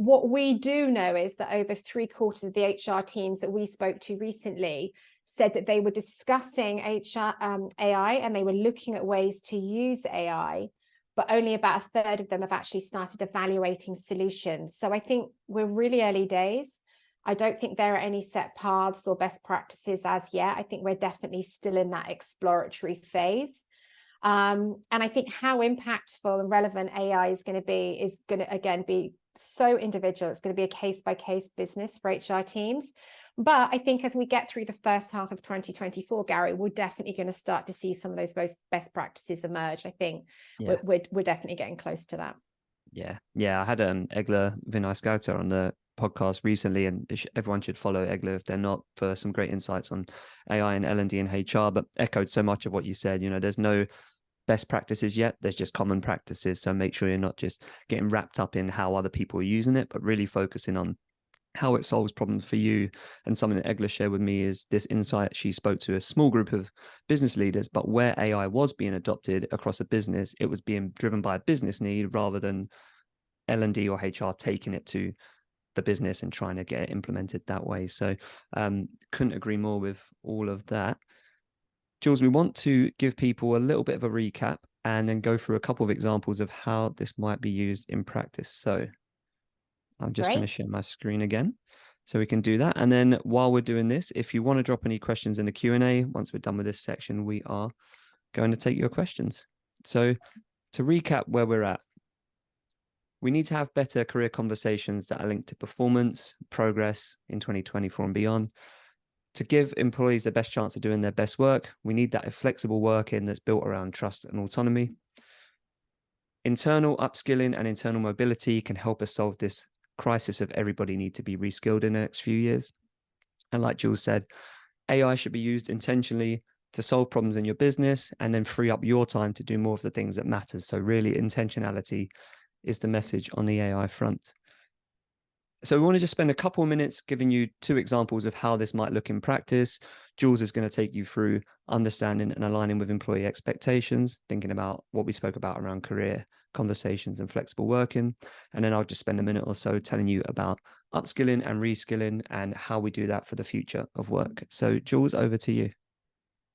What we do know is that over 3/4 of the HR teams that we spoke to recently said that they were discussing AI and they were looking at ways to use AI, but only about 1/3 of them have actually started evaluating solutions. So I think we're really early days. I don't think there are any set paths or best practices as yet. I think we're definitely still in that exploratory phase. And I think how impactful and relevant AI is going to again be so individual. It's going to be a case-by-case business for HR teams. But I think as we get through the first half of 2024, Gary, we're definitely going to start to see some of those best practices emerge. I think we're definitely getting close to that. Yeah. I had Egla Vinayskauta on the podcast recently, and everyone should follow Egla if they're not, for some great insights on AI and L&D and HR. But echoed so much of what you said. There's no best practices yet. There's just common practices. So make sure you're not just getting wrapped up in how other people are using it, but really focusing on how it solves problems for you. And something that Egla shared with me is this insight. She spoke to a small group of business leaders, but where AI was being adopted across a business, it was being driven by a business need rather than L&D or HR taking it to the business and trying to get it implemented that way. So couldn't agree more with all of that. Jules, we want to give people a little bit of a recap and then go through a couple of examples of how this might be used in practice. So I'm just going to share my screen again so we can do that. And then while we're doing this, if you want to drop any questions in the Q&A, once we're done with this section, we are going to take your questions. So to recap where we're at, we need to have better career conversations that are linked to performance, progress in 2024 and beyond. To give employees the best chance of doing their best work, we need that flexible working that's built around trust and autonomy. Internal upskilling and internal mobility can help us solve this crisis of everybody need to be reskilled in the next few years. And like Jules said, AI should be used intentionally to solve problems in your business and then free up your time to do more of the things that matters. So really intentionality is the message on the AI front. So we want to just spend a couple of minutes giving you 2 examples of how this might look in practice. Jules is going to take you through understanding and aligning with employee expectations, thinking about what we spoke about around career conversations and flexible working. And then I'll just spend a minute or so telling you about upskilling and reskilling and how we do that for the future of work. So Jules, over to you.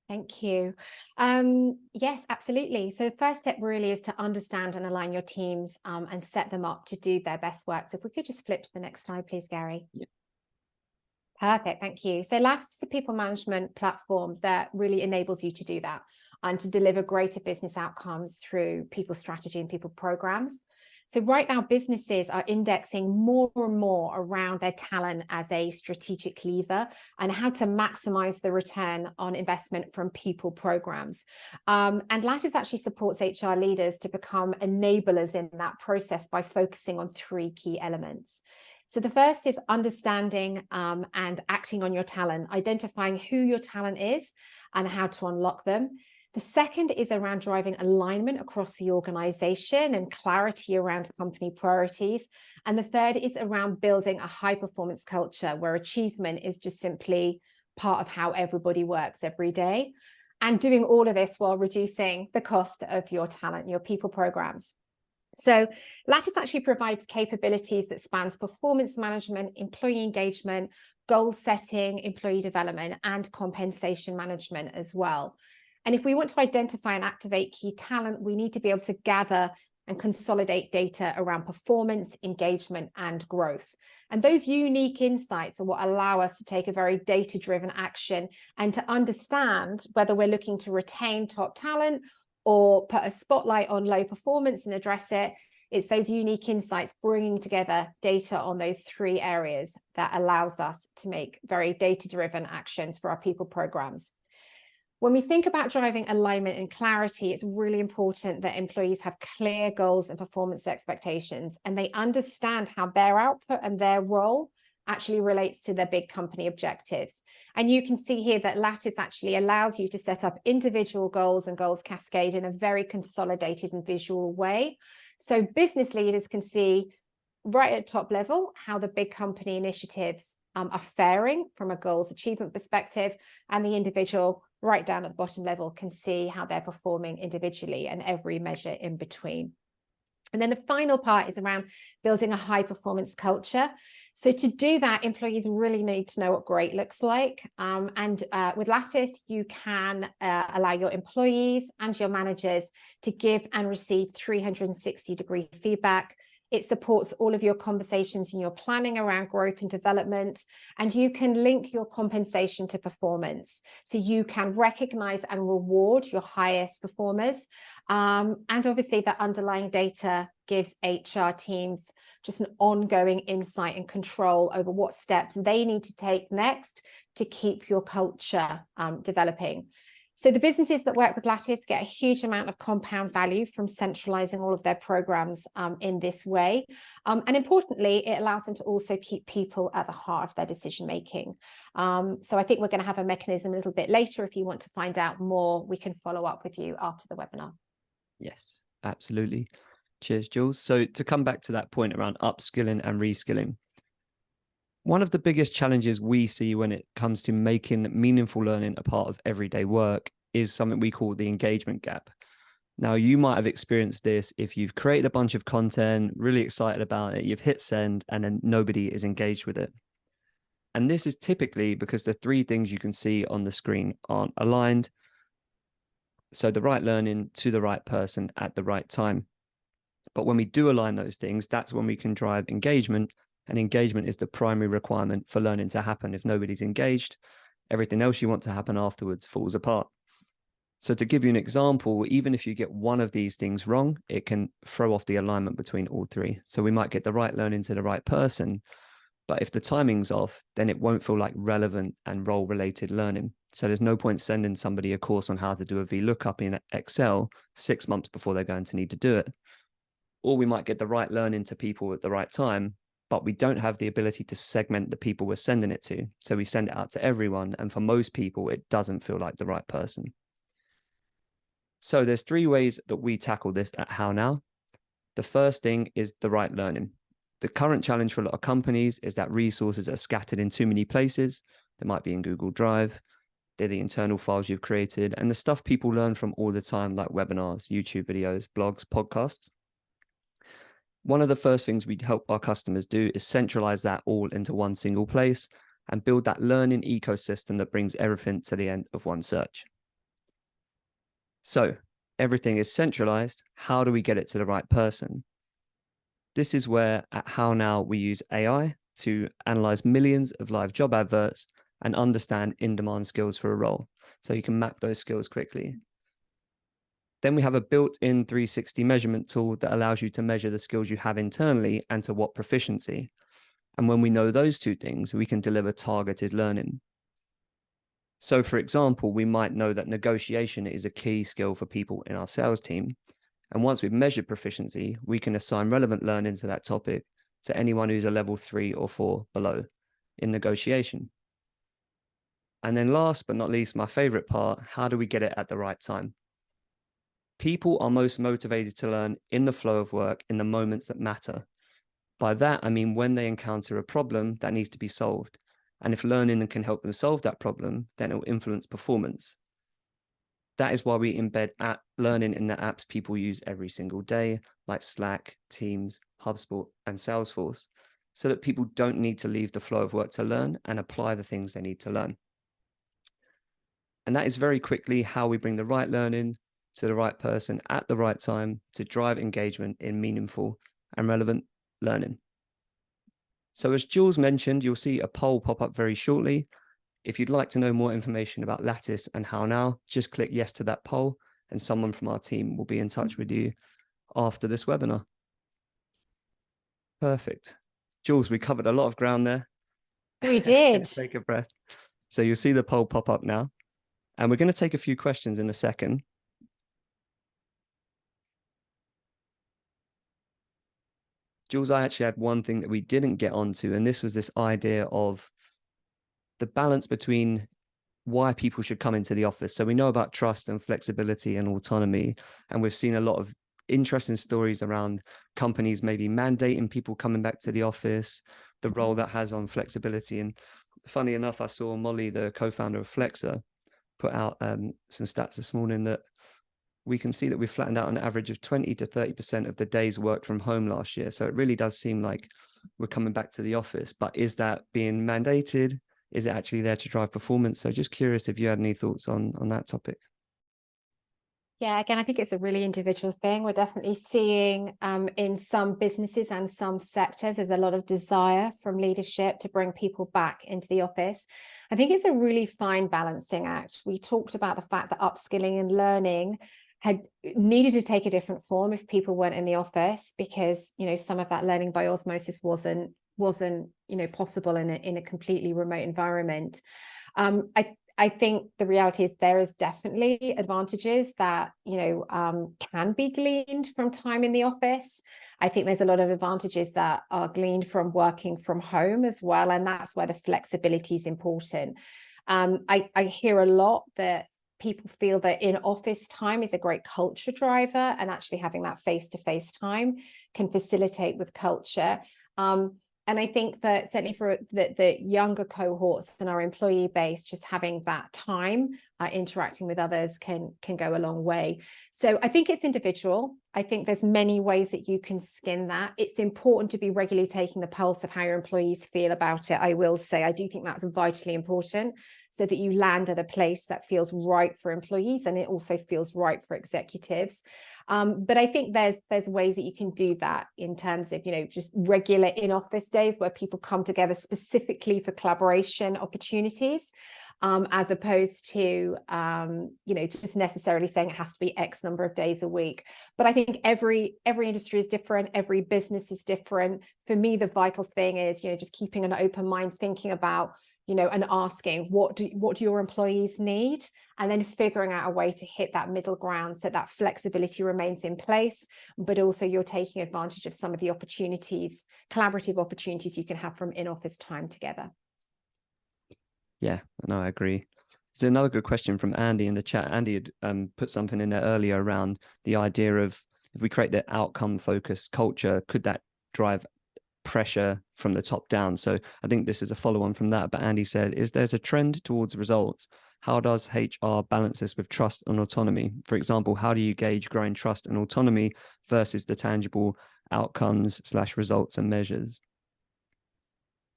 Thank you. Yes, absolutely. So the first step really is to understand and align your teams and set them up to do their best work. So if we could just flip to the next slide, please, Gary. Yeah. Perfect. Thank you. So Lattice is a people management platform that really enables you to do that and to deliver greater business outcomes through people strategy and people programs. So right now, businesses are indexing more and more around their talent as a strategic lever and how to maximize the return on investment from people programs. And Lattice actually supports HR leaders to become enablers in that process by focusing on three key elements. So the first is understanding and acting on your talent, identifying who your talent is and how to unlock them. The second is around driving alignment across the organization and clarity around company priorities. And the third is around building a high performance culture where achievement is just simply part of how everybody works every day. And doing all of this while reducing the cost of your talent, your people programs. So Lattice actually provides capabilities that spans performance management, employee engagement, goal setting, employee development, and compensation management as well. And if we want to identify and activate key talent, we need to be able to gather and consolidate data around performance, engagement, and growth. And those unique insights are what allow us to take a very data-driven action and to understand whether we're looking to retain top talent or put a spotlight on low performance and address it. It's those unique insights bringing together data on those three areas that allows us to make very data-driven actions for our people programs. When we think about driving alignment and clarity, it's really important that employees have clear goals and performance expectations, and they understand how their output and their role actually relates to their big company objectives. And you can see here that Lattice actually allows you to set up individual goals and goals cascade in a very consolidated and visual way. So business leaders can see right at top level how the big company initiatives are faring from a goals achievement perspective, and the individual right down at the bottom level can see how they're performing individually and every measure in between. And then the final part is around building a high performance culture. So to do that, employees really need to know what great looks like. With Lattice, you can allow your employees and your managers to give and receive 360-degree feedback. It supports all of your conversations and your planning around growth and development, and you can link your compensation to performance. So you can recognize and reward your highest performers. And obviously the underlying data gives HR teams just an ongoing insight and control over what steps they need to take next to keep your culture developing. So the businesses that work with Lattice get a huge amount of compound value from centralizing all of their programs in this way. And importantly, it allows them to also keep people at the heart of their decision making. So I think we're going to have a mechanism a little bit later. If you want to find out more, we can follow up with you after the webinar. Yes, absolutely. Cheers, Jules. So to come back to that point around upskilling and reskilling, one of the biggest challenges we see when it comes to making meaningful learning a part of everyday work is something we call the engagement gap. Now, you might have experienced this if you've created a bunch of content, really excited about it, you've hit send, and then nobody is engaged with it. And this is typically because the three things you can see on the screen aren't aligned. So the right learning to the right person at the right time. But when we do align those things, that's when we can drive engagement. And engagement is the primary requirement for learning to happen. If nobody's engaged, everything else you want to happen afterwards falls apart. So to give you an example, even if you get one of these things wrong, it can throw off the alignment between all three. So we might get the right learning to the right person, but if the timing's off, then it won't feel like relevant and role-related learning. So there's no point sending somebody a course on how to do a VLOOKUP in Excel 6 months before they're going to need to do it. Or we might get the right learning to people at the right time, but we don't have the ability to segment the people we're sending it to. So we send it out to everyone. And for most people, it doesn't feel like the right person. So there's three ways that we tackle this at HowNow. The first thing is the right learning. The current challenge for a lot of companies is that resources are scattered in too many places. They might be in Google Drive. They're the internal files you've created and the stuff people learn from all the time, like webinars, YouTube videos, blogs, podcasts. One of the first things we help our customers do is centralize that all into one single place and build that learning ecosystem that brings everything to the end of one search. So everything is centralized. How do we get it to the right person? This is where at HowNow we use AI to analyze millions of live job adverts and understand in-demand skills for a role, so you can map those skills quickly. Then we have a built-in 360 measurement tool that allows you to measure the skills you have internally and to what proficiency. And when we know those two things, we can deliver targeted learning. So for example, we might know that negotiation is a key skill for people in our sales team. And once we've measured proficiency, we can assign relevant learning to that topic to anyone who's a level 3 or 4 below in negotiation. And then last but not least, my favorite part, how do we get it at the right time? People are most motivated to learn in the flow of work in the moments that matter. By that, I mean when they encounter a problem that needs to be solved. And if learning can help them solve that problem, then it will influence performance. That is why we embed learning in the apps people use every single day, like Slack, Teams, HubSpot, and Salesforce, so that people don't need to leave the flow of work to learn and apply the things they need to learn. And that is very quickly how we bring the right learning to the right person at the right time to drive engagement in meaningful and relevant learning. So as Jules mentioned, you'll see a poll pop up very shortly. If you'd like to know more information about Lattice and HowNow, just click yes to that poll and someone from our team will be in touch with you after this webinar. Perfect. Jules, we covered a lot of ground there. We did. Take a breath. So you'll see the poll pop up now. And we're going to take a few questions in a second. Jules, I actually had one thing that we didn't get onto, and this was this idea of the balance between why people should come into the office. So we know about trust and flexibility and autonomy, and we've seen a lot of interesting stories around companies maybe mandating people coming back to the office, the role that has on flexibility. And funny enough, I saw Molly, the co-founder of Flexa, put out some stats this morning that we can see that we've flattened out an average of 20 to 30% of the days worked from home last year. So it really does seem like we're coming back to the office, but is that being mandated? Is it actually there to drive performance? So just curious if you had any thoughts on that topic. Yeah, again, I think it's a really individual thing. We're definitely seeing in some businesses and some sectors, there's a lot of desire from leadership to bring people back into the office. I think it's a really fine balancing act. We talked about the fact that upskilling and learning had needed to take a different form if people weren't in the office, because, you know, some of that learning by osmosis wasn't possible in a completely remote environment. I think the reality is there is definitely advantages that, can be gleaned from time in the office. I think there's a lot of advantages that are gleaned from working from home as well. And that's where the flexibility is important. I hear a lot that people feel that in office time is a great culture driver, and actually having that face-to-face time can facilitate with culture. And I think that certainly for the younger cohorts and our employee base, just having that time interacting with others can go a long way. So I think it's individual. I think there's many ways that you can skin that. It's important to be regularly taking the pulse of how your employees feel about it. I will say, I do think that's vitally important, so that you land at a place that feels right for employees and it also feels right for executives. But I think there's ways that you can do that in terms of, just regular in-office days where people come together specifically for collaboration opportunities, as opposed to, just necessarily saying it has to be X number of days a week. But I think every industry is different. Every business is different. For me, the vital thing is, just keeping an open mind, thinking about, and asking what do your employees need, and then figuring out a way to hit that middle ground so that flexibility remains in place, but also you're taking advantage of some of the opportunities, collaborative opportunities you can have from in-office time together. Yeah, no, I agree. So another good question from Andy in the chat. Andy had put something in there earlier around the idea of, if we create the outcome focused culture, could that drive pressure from the top down? So I think this is a follow-on from that, but Andy said, if there's a trend towards results, how does HR balance this with trust and autonomy? For example, how do you gauge growing trust and autonomy versus the tangible outcomes / results and measures?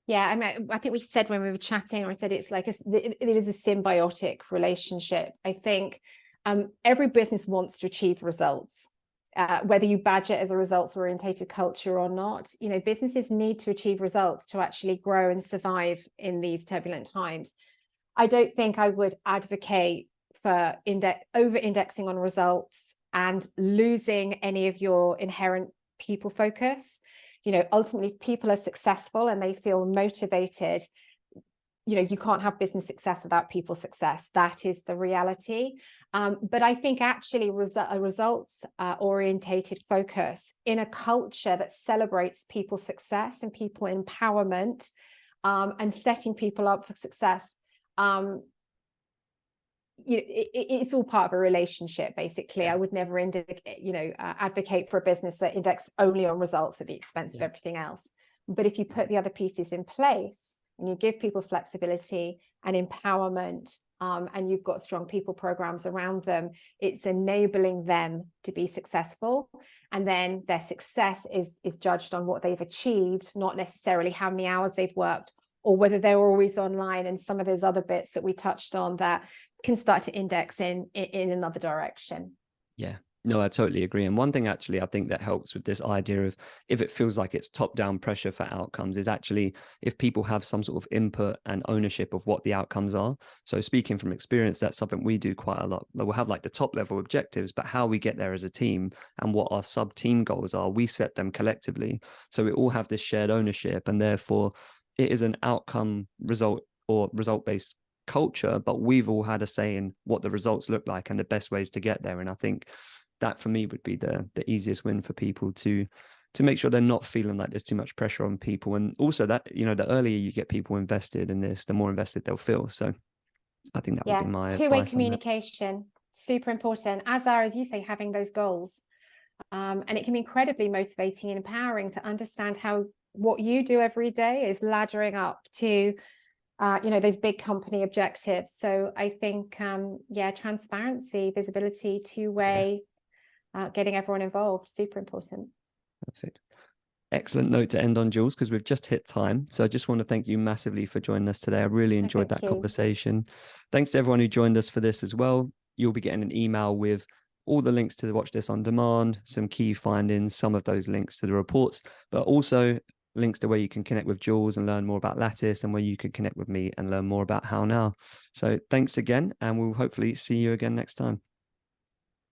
Yeah, I mean, I think we said when we were chatting, or I said it's like it is a symbiotic relationship. I think Every business wants to achieve results. Whether you badge it as a results-orientated culture or not, businesses need to achieve results to actually grow and survive in these turbulent times. I don't think I would advocate for over-indexing on results and losing any of your inherent people focus. Ultimately, if people are successful and they feel motivated, you can't have business success without people success. That is the reality. But I think actually a results orientated focus in a culture that celebrates people's success and people empowerment, and setting people up for success, it's all part of a relationship, basically. I would never advocate for a business that index only on results at the expense of everything else. But if you put the other pieces in place, and you give people flexibility and empowerment, and you've got strong people programs around them, it's enabling them to be successful. And then their success is judged on what they've achieved, not necessarily how many hours they've worked or whether they're always online, and some of those other bits that we touched on that can start to index in another direction. Yeah. No, I totally agree. And one thing actually I think that helps with this idea of, if it feels like it's top-down pressure for outcomes, is actually if people have some sort of input and ownership of what the outcomes are. So speaking from experience, that's something we do quite a lot. We'll have like the top level objectives, but how we get there as a team and what our sub-team goals are, we set them collectively. So we all have this shared ownership, and therefore it is an outcome result or result-based culture, but we've all had a say in what the results look like and the best ways to get there. And I think that for me would be the easiest win for people to make sure they're not feeling like there's too much pressure on people. And also that, the earlier you get people invested in this, the more invested they'll feel. So I think that would be my two-way advice. Communication, super important, as you say, having those goals. And it can be incredibly motivating and empowering to understand how what you do every day is laddering up to those big company objectives. So I think transparency, visibility, two-way, getting everyone involved, super important. Perfect. Excellent note to end on, Jules, because we've just hit time. So I just want to thank you massively for joining us today. I really enjoyed that conversation. Thanks to everyone who joined us for this as well. You'll be getting an email with all the links to watch this on demand, some key findings, some of those links to the reports, but also links to where you can connect with Jules and learn more about Lattice, and where you can connect with me and learn more about HowNow. So thanks again, and we'll hopefully see you again next time.